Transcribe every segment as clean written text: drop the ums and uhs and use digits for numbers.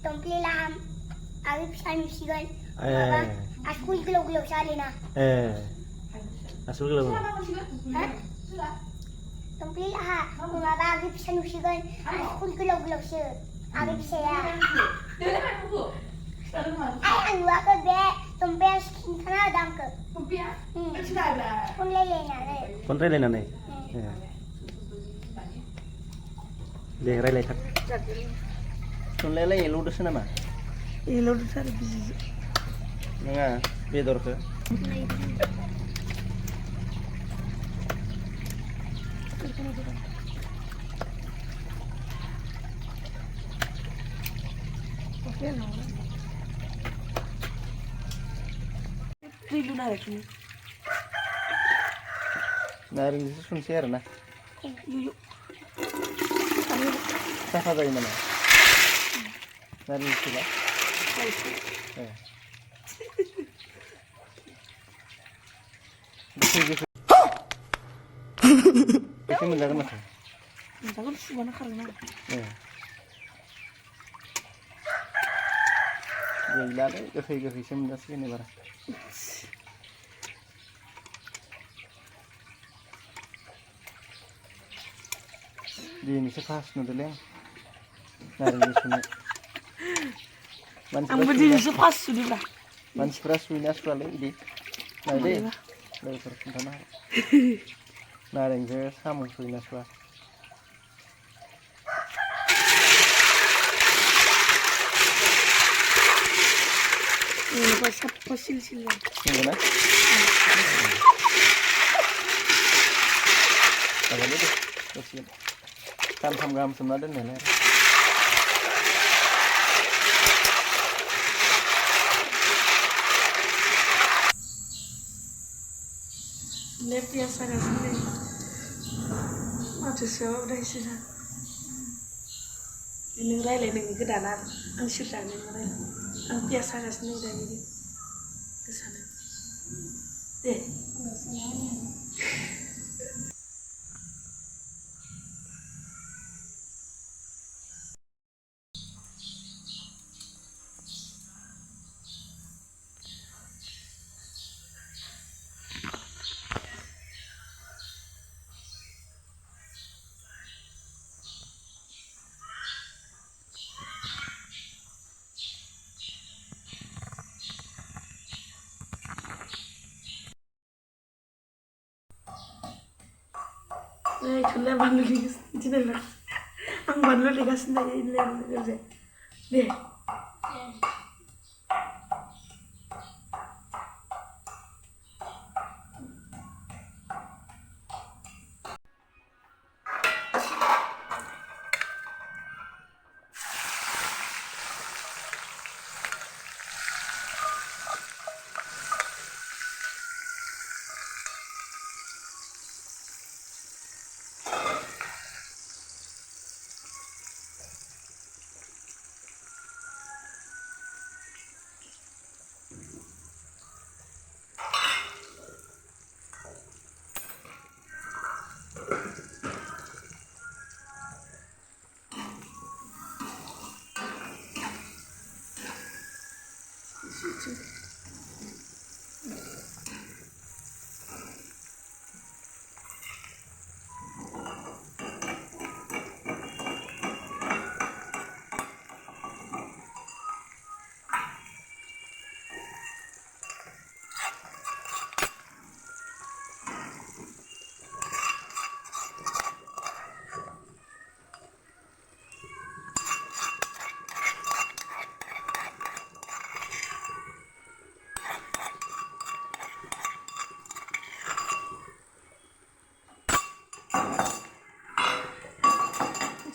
Tompi laham. Arif san sigan. Askul gelo salina. Asul gelo. Tompi laha. Mengapa Arif san sigan. Askul gelo se. Arif saya. Ay ang waka be. Tompi askin kana dam ke. Tompi ya? Pun lele na le. Pun lele na ne. Deh lele tak. Pun lele ludes nama. Ludes ada biji. Nggak bedor ke. Oke no. Ribu na lagi. Naring itu sun share na. Yuk. Siapa dari mana? Naring itu lah. Bisa. Bisa mendarat mas. Mendarat semua karena. Gila deh, kafe semendat sini bara. Di ini sepas nudulnya. Naring itu nih. Ang berdiri sepas sudah lah. Manspras winas kali ini. Nah deh, dari persentanah. Naring saya sama winas lah. Ini pas silsilah. Gimana? Apa ini tuh? Terus kan ham sebenarnya nih. Ini biasa kan sini. Macam siapa udah isinya. Ini nilai ini kedanan. Ang syuting ini nilai. Ang biasa kan sini udah ini kesana. Deh. Nah, chula bandu ligas, jadi lah. Ang bandu ligas na ini lah, deh.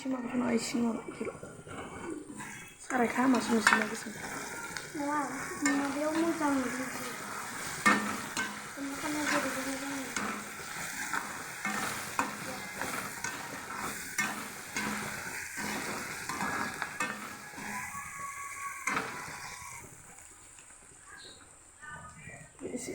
Cuma aku nak isi nol kilo. Sekarang kan masuk mesin lagi sih. Wah, mau dia muncang gitu. Makan aja di sini. Isi.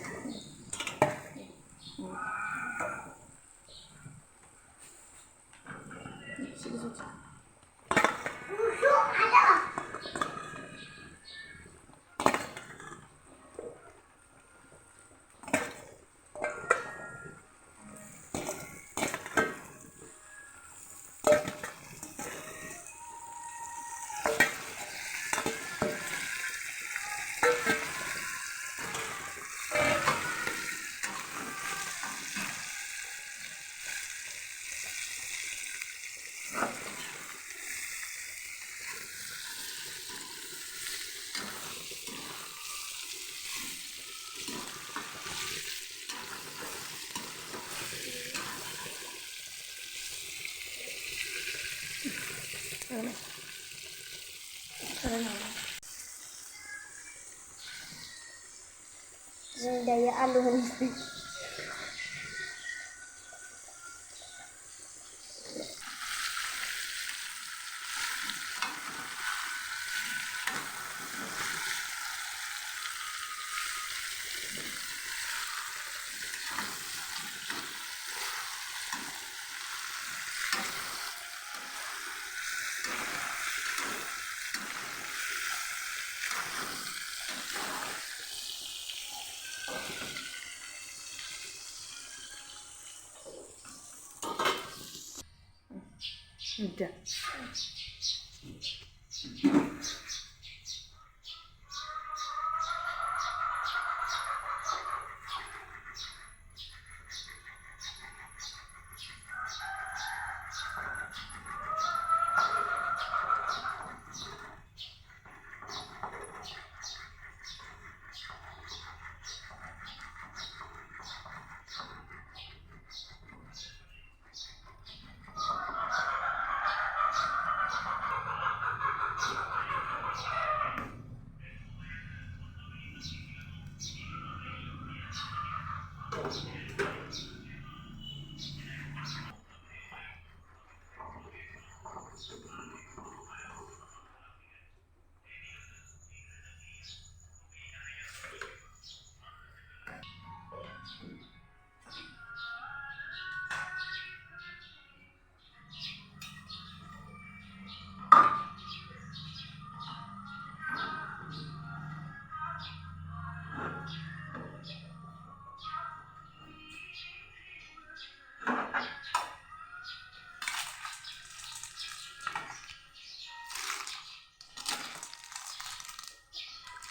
dayo आलु होनोसै udah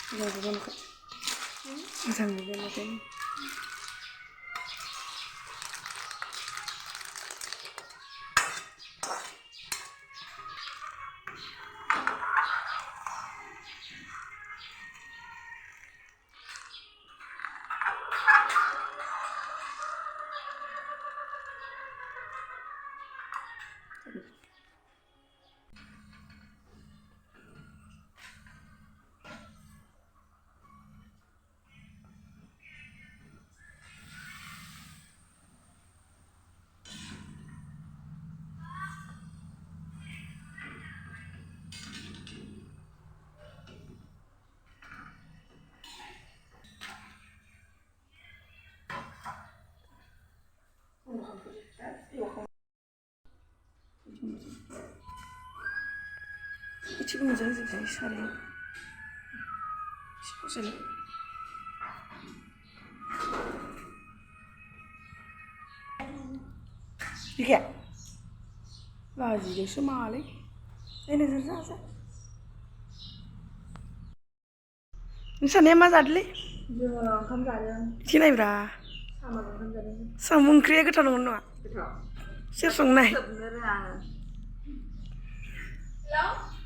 Udah bukan kok. Sambil makan. İçi bunu zaten güzel işaret. Güzel. Đi kìa. Vào gì để số mò lấy. Đây này ra ra. Sao em mà giật lấy? Giờ không giật được. Chị này ra. Sao mà không giật được? Sao mông kia cái thằng nó nọ? Chết sống này. Hello?